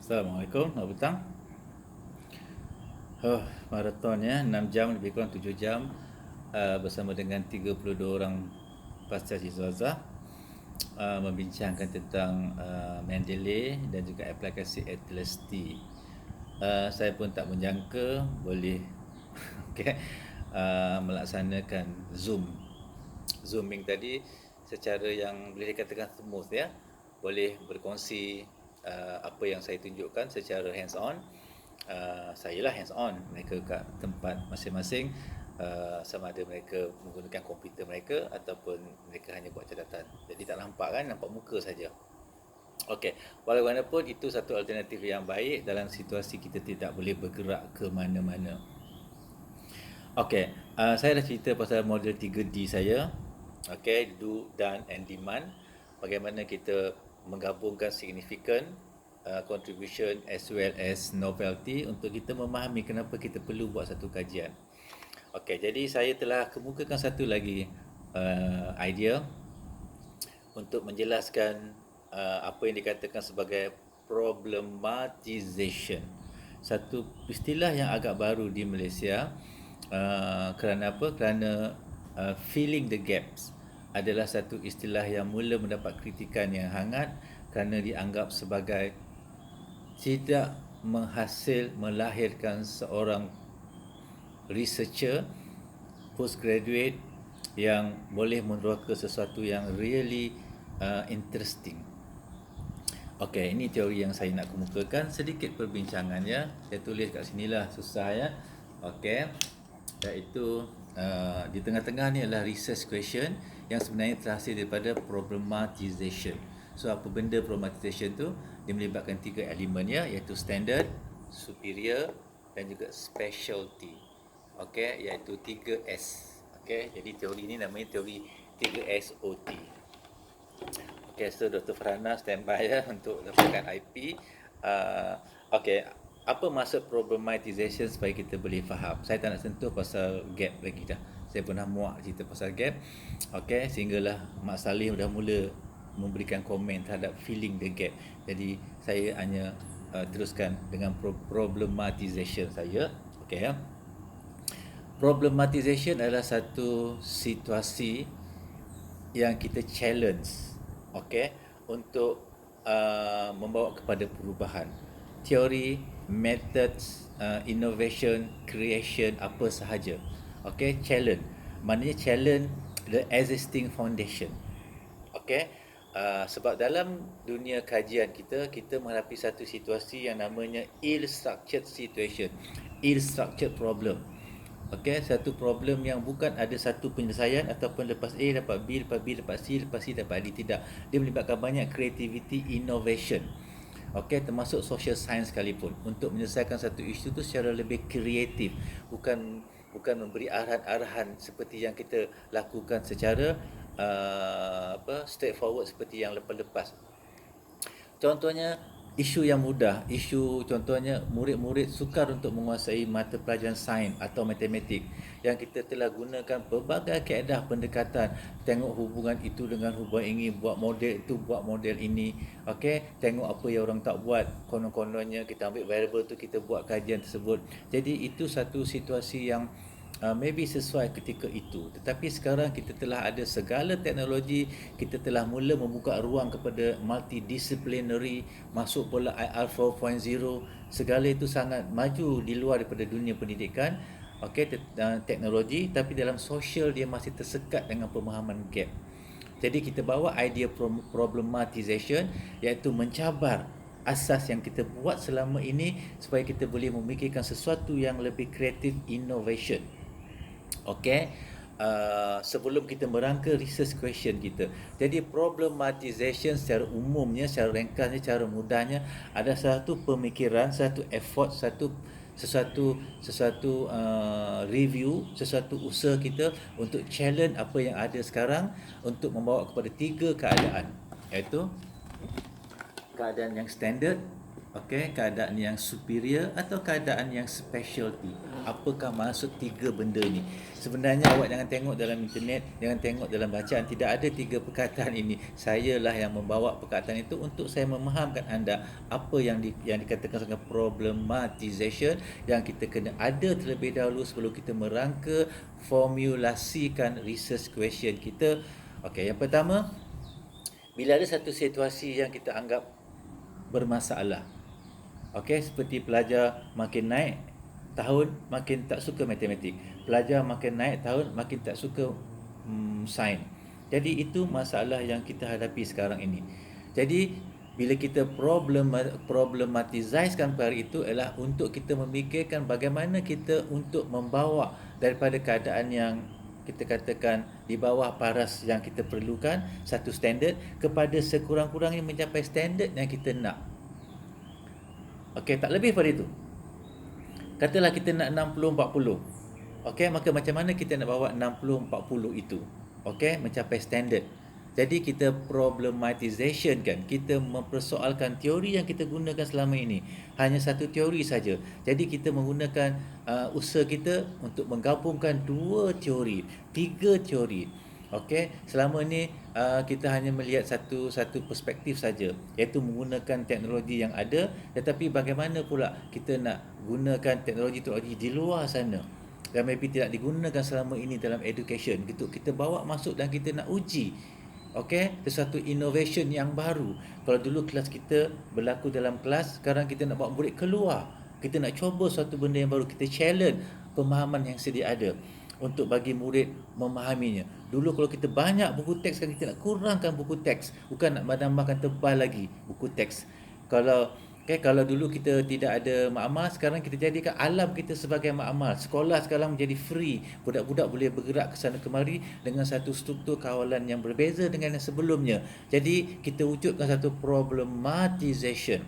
Assalamualaikum, selamat petang. Maraton ya, 6 jam lebih kurang 7 jam bersama dengan 32 orang pasca Izzazah membincangkan tentang Mendeley dan juga aplikasi Atlas T. Saya pun tak menyangka boleh okay, melaksanakan Zooming tadi secara yang boleh dikatakan smooth ya. Boleh berkongsi apa yang saya tunjukkan secara hands on. Saya lah hands on, mereka kat tempat masing-masing, sama ada mereka menggunakan komputer mereka ataupun mereka hanya buat catatan. Jadi tak nampak kan, nampak muka saja. Okey, walaupun itu satu alternatif yang baik dalam situasi kita tidak boleh bergerak ke mana-mana. Okey, saya dah cerita pasal model 3D saya. Okey, do, done and demand. Bagaimana kita menggabungkan significant contribution as well as novelty untuk kita memahami kenapa kita perlu buat satu kajian. Okey, jadi saya telah kemukakan satu lagi idea untuk menjelaskan apa yang dikatakan sebagai problematization. Satu istilah yang agak baru di Malaysia. Kerana apa? Kerana filling the gaps adalah satu istilah yang mula mendapat kritikan yang hangat kerana dianggap sebagai tidak melahirkan seorang researcher postgraduate yang boleh meneroka sesuatu yang really interesting. Okey, ini teori yang saya nak kemukakan. Sedikit perbincangannya, saya tulis kat sinilah, susah ya. Okey, iaitu di tengah-tengah ni adalah research question yang sebenarnya terhasil daripada problematization. So apa benda problematization tu? Dia melibatkan 3 elemen ya, iaitu standard, superior dan juga specialty. Okey, iaitu 3S. Okey, jadi teori ni namanya teori 3SOT. Okey, so Dr. Farhana standby ya untuk dapatkan IP. Okey, apa maksud problematization supaya kita boleh faham? Saya tak nak sentuh pasal gap lagi dah. Saya pernah muak cerita pasal gap. Okey, sehinggalah Mak Saleh dah mula memberikan komen terhadap filling the gap. Jadi saya hanya teruskan dengan problematization saya. Okey ya. Problematization adalah satu situasi yang kita challenge, okey, untuk membawa kepada perubahan. Teori, methods, innovation, creation, apa sahaja. Okey, challenge. Maknanya challenge the existing foundation. Okey. Sebab dalam dunia kajian kita, kita menghadapi satu situasi yang namanya ill-structured situation, ill-structured problem. Okey, satu problem yang bukan ada satu penyelesaian ataupun lepas A dapat B, lepas B dapat C, lepas C dapat D. Tidak. Dia melibatkan banyak creativity, innovation. Okey, termasuk social science sekalipun untuk menyelesaikan satu isu tu secara lebih kreatif, bukan memberi arahan-arahan seperti yang kita lakukan secara straightforward seperti yang lepas-lepas. Contohnya isu yang mudah, contohnya murid-murid sukar untuk menguasai mata pelajaran sains atau matematik yang kita telah gunakan pelbagai kaedah pendekatan, tengok hubungan itu dengan hubungan ini, buat model itu, buat model ini. Okey, tengok apa yang orang tak buat, konon-kononnya kita ambil variable tu, kita buat kajian tersebut. Jadi itu satu situasi yang maybe sesuai ketika itu. Tetapi sekarang kita telah ada segala teknologi, kita telah mula membuka ruang kepada multidisciplinary, masuk pula IR 4.0. Segala itu sangat maju di luar daripada dunia pendidikan. Okey, teknologi, tapi dalam sosial dia masih tersekat dengan pemahaman gap. Jadi kita bawa idea problematization, iaitu mencabar asas yang kita buat selama ini supaya kita boleh memikirkan sesuatu yang lebih kreatif, innovation. Okey, sebelum kita merangka research question kita. Jadi problematization secara umumnya, secara ringkasnya, secara mudahnya ada satu pemikiran, satu effort, sesuatu review, sesuatu usaha kita untuk challenge apa yang ada sekarang untuk membawa kepada 3 keadaan, iaitu keadaan yang standard, Okey, keadaan yang superior atau keadaan yang specialty. Apakah maksud tiga benda ni? Sebenarnya awak jangan tengok dalam internet, jangan tengok dalam bacaan, tidak ada tiga perkataan ini. Sayalah yang membawa perkataan itu untuk saya memahamkan anda apa yang dikatakan sebagai problematization yang kita kena ada terlebih dahulu sebelum kita merangka formulasikan research question kita. Okey, yang pertama, bila ada satu situasi yang kita anggap bermasalah. Okey, seperti pelajar makin naik tahun makin tak suka matematik. Pelajar makin naik tahun makin tak suka sains. Jadi itu masalah yang kita hadapi sekarang ini. Jadi bila kita problematizekan perkara itu adalah untuk kita memikirkan bagaimana kita untuk membawa daripada keadaan yang kita katakan di bawah paras yang kita perlukan satu standard kepada sekurang-kurangnya mencapai standard yang kita nak. Okey, tak lebih pada itu. Katalah kita nak 60-40. Okey, maka macam mana kita nak bawa 60-40 itu? Okey, mencapai standard. Jadi kita problematization kan, kita mempersoalkan teori yang kita gunakan selama ini. Hanya satu teori saja. Jadi kita menggunakan usaha kita untuk menggabungkan dua teori, tiga teori. Okey, selama ni kita hanya melihat satu perspektif saja, iaitu menggunakan teknologi yang ada, tetapi bagaimana pula kita nak gunakan teknologi di luar sana yang maybe tidak digunakan selama ini dalam education, gitu kita bawa masuk dan kita nak uji. Okey, sesuatu innovation yang baru. Kalau dulu kelas kita berlaku dalam kelas, sekarang kita nak bawa murid keluar. Kita nak cuba suatu benda yang baru, kita challenge pemahaman yang sedia ada untuk bagi murid memahaminya. Dulu kalau kita banyak buku teks, kan kita nak kurangkan buku teks, bukan nak menambahkan tebal lagi buku teks. Kalau dulu kita tidak ada makmal, sekarang kita jadikan alam kita sebagai makmal. Sekolah sekarang menjadi free. Budak-budak boleh bergerak ke sana kemari dengan satu struktur kawalan yang berbeza dengan yang sebelumnya. Jadi kita wujudkan satu problematization.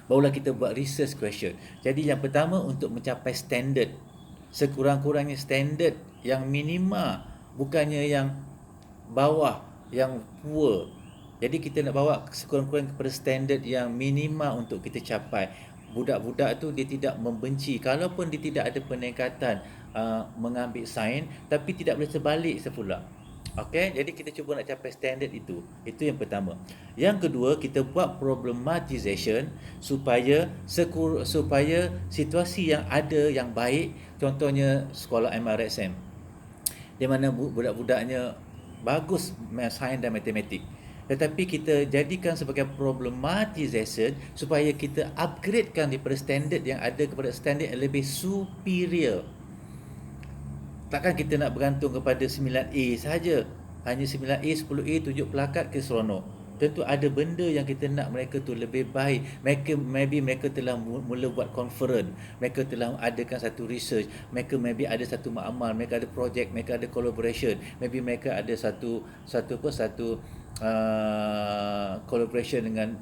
Barulah kita buat research question. Jadi yang pertama untuk mencapai standard, sekurang-kurangnya standard yang minima, bukannya yang bawah, yang poor. Jadi kita nak bawa sekurang-kurangnya kepada standard yang minima untuk kita capai. Budak-budak tu dia tidak membenci, kalaupun dia tidak ada peningkatan mengambil sains, tapi tidak boleh terbalik sepula. Okey, jadi kita cuba nak capai standard itu. Itu yang pertama. Yang kedua, kita buat problematization supaya situasi yang ada yang baik, contohnya sekolah MRSM, di mana budak-budaknya bagus sains dan matematik, tetapi kita jadikan sebagai problematization supaya kita upgradekan daripada standard yang ada kepada standard yang lebih superior. Takkan kita nak bergantung kepada 9A saja. Hanya 9A, 10A, 7 pelakat ke seronok. Tentu ada benda yang kita nak mereka tu lebih baik. Mereka telah mula buat conference, mereka telah adakan satu research, mereka maybe ada satu makmal, mereka ada projek, mereka ada collaboration, maybe mereka ada satu collaboration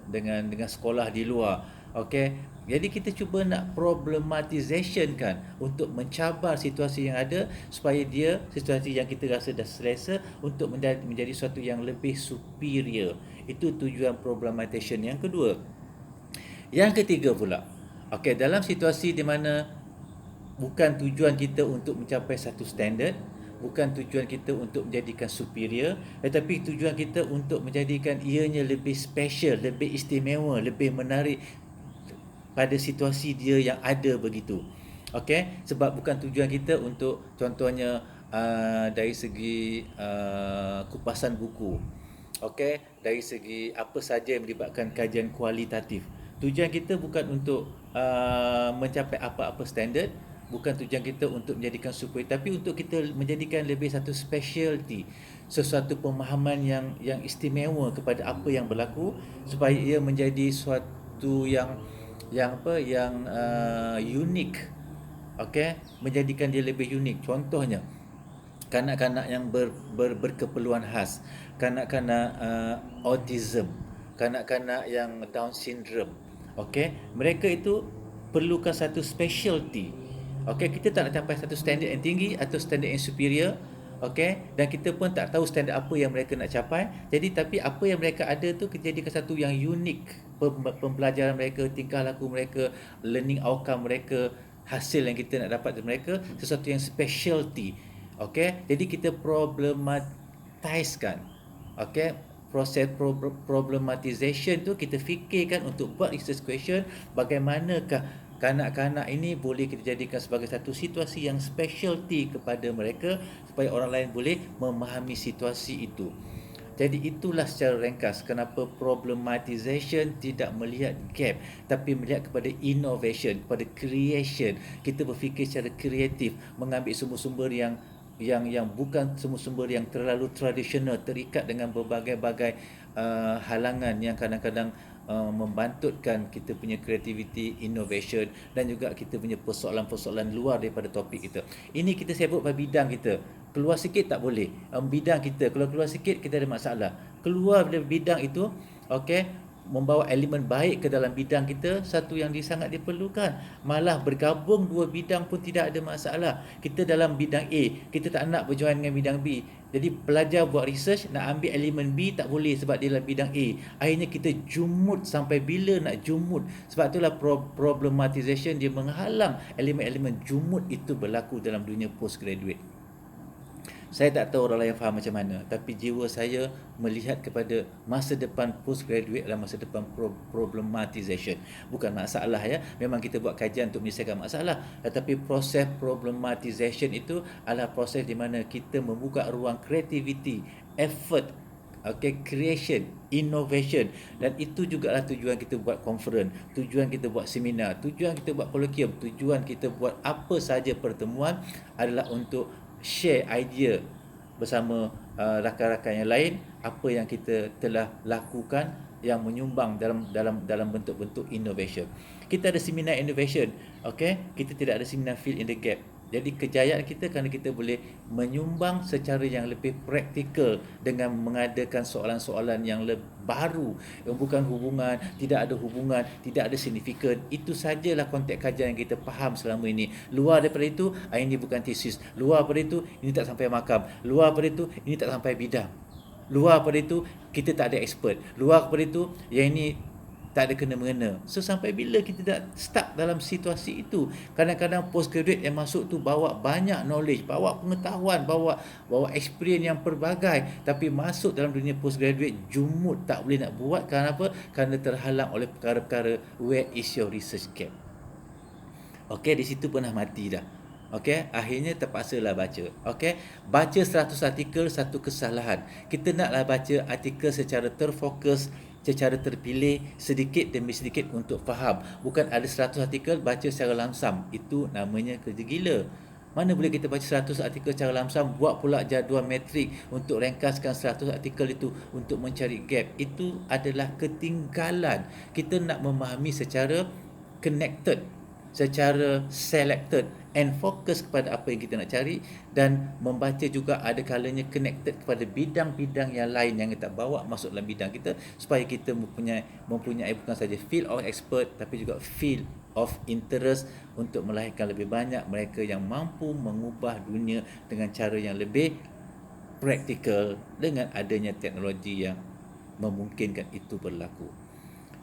dengan sekolah di luar. Okey, jadi kita cuba nak problematization kan untuk mencabar situasi yang ada supaya dia situasi yang kita rasa dah selesa untuk menjadi sesuatu yang lebih superior. Itu tujuan problematization yang kedua. Yang ketiga pula, okey, dalam situasi di mana bukan tujuan kita untuk mencapai satu standard, bukan tujuan kita untuk menjadikan superior, tetapi tujuan kita untuk menjadikan ianya lebih special, lebih istimewa, lebih menarik pada situasi dia yang ada begitu. Okey, sebab bukan tujuan kita untuk contohnya dari segi kupasan buku. Okey, dari segi apa saja yang melibatkan kajian kualitatif. Tujuan kita bukan untuk mencapai apa-apa standard, bukan tujuan kita untuk menjadikan superior, tapi untuk kita menjadikan lebih satu specialty, sesuatu pemahaman yang istimewa kepada apa yang berlaku supaya ia menjadi suatu yang unik. Okey, menjadikan dia lebih unik. Contohnya kanak-kanak yang berkeperluan khas, kanak-kanak autism, kanak-kanak yang Down syndrome. Okey, mereka itu perlukan satu specialty. Okey, kita tak nak capai satu standard yang tinggi atau standard yang superior. okey, dan kita pun tak tahu standard apa yang mereka nak capai. Jadi tapi apa yang mereka ada tu jadikan satu yang unik, pembelajaran mereka, tingkah laku mereka, learning outcome mereka, hasil yang kita nak dapat dari mereka, sesuatu yang specialty. Okey, jadi kita problematizekan, okey, proses problematization tu kita fikirkan untuk buat research question, bagaimanakah kanak-kanak ini boleh kita jadikan sebagai satu situasi yang specialty kepada mereka supaya orang lain boleh memahami situasi itu. Jadi itulah secara ringkas kenapa problematization tidak melihat gap tapi melihat kepada innovation, kepada creation. Kita berfikir secara kreatif, mengambil sumber-sumber yang bukan sumber-sumber yang terlalu tradisional, terikat dengan berbagai-bagai halangan yang kadang-kadang membantutkan kita punya creativity, innovation dan juga kita punya persoalan-persoalan luar daripada topik kita. Ini kita sibuk pada bidang kita. Keluar sikit tak boleh. Bidang kita, kalau keluar sikit kita ada masalah. Keluar dari bidang itu, okey, membawa elemen baik ke dalam bidang kita, satu yang sangat diperlukan. Malah bergabung dua bidang pun tidak ada masalah. Kita dalam bidang A, kita tak nak berjoin dengan bidang B. Jadi pelajar buat research nak ambil elemen B tak boleh sebab dia dalam bidang A. Akhirnya kita jumut sampai bila nak jumut. Sebab itulah problematization dia menghalang elemen-elemen jumut itu berlaku dalam dunia postgraduate. Saya tak tahu orang lain faham macam mana, tapi jiwa saya melihat kepada masa depan postgraduate adalah masa depan problematization. Bukan masalah ya, memang kita buat kajian untuk menyelesaikan masalah, tetapi proses problematization itu adalah proses di mana kita membuka ruang creativity, effort, creation, innovation. Dan itu juga adalah tujuan kita buat conference, tujuan kita buat seminar, tujuan kita buat colloquium, tujuan kita buat apa saja pertemuan adalah untuk share idea bersama rakan-rakan yang lain apa yang kita telah lakukan yang menyumbang dalam bentuk-bentuk innovation. Kita ada seminar innovation, okey, kita tidak ada seminar fill in the gap. Jadi kejayaan kita kerana kita boleh menyumbang secara yang lebih praktikal dengan mengadakan soalan-soalan yang baru, yang bukan hubungan, tidak ada hubungan, tidak ada signifikan. Itu sajalah konteks kajian yang kita faham selama ini. Luar daripada itu, ini bukan tesis. Luar daripada itu, ini tak sampai makam. Luar daripada itu, ini tak sampai bidang. Luar daripada itu, kita tak ada expert. Luar daripada itu, yang ini tak ada kena-mengena. So sampai bila kita dah stuck dalam situasi itu? Kadang-kadang postgraduate yang masuk tu bawa banyak knowledge, bawa pengetahuan, bawa experience yang pelbagai, tapi masuk dalam dunia postgraduate jumut, tak boleh nak buat. Kenapa? Kerana terhalang oleh perkara-perkara where is your research gap. Okey, di situ pernah mati dah. Okey, akhirnya terpaksalah baca. Okey, baca 100 artikel satu kesalahan. Kita naklah baca artikel secara terfokus, secara terpilih, sedikit demi sedikit untuk faham. Bukan ada 100 artikel baca secara lamsam. Itu namanya kerja gila. Mana boleh kita baca 100 artikel secara lamsam, buat pula jadual metrik untuk ringkaskan 100 artikel itu untuk mencari gap. Itu adalah ketinggalan. Kita nak memahami secara connected, secara selected and fokus kepada apa yang kita nak cari, dan membaca juga ada kalanya connected kepada bidang-bidang yang lain yang kita bawa masuk dalam bidang kita supaya kita mempunyai bukan saja field of expert tapi juga field of interest untuk melahirkan lebih banyak mereka yang mampu mengubah dunia dengan cara yang lebih praktikal dengan adanya teknologi yang memungkinkan itu berlaku.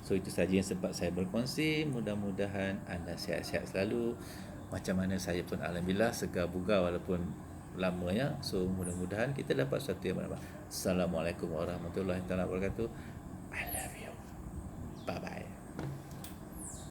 So itu sahaja yang sempat saya berkongsi. Mudah-mudahan anda sihat-sihat selalu. Macam mana saya pun alhamdulillah segar bugar walaupun lamanya. So mudah-mudahan kita dapat sesuatu yang bermanfaat. Assalamualaikum warahmatullahi wabarakatuh. I love you. Bye bye.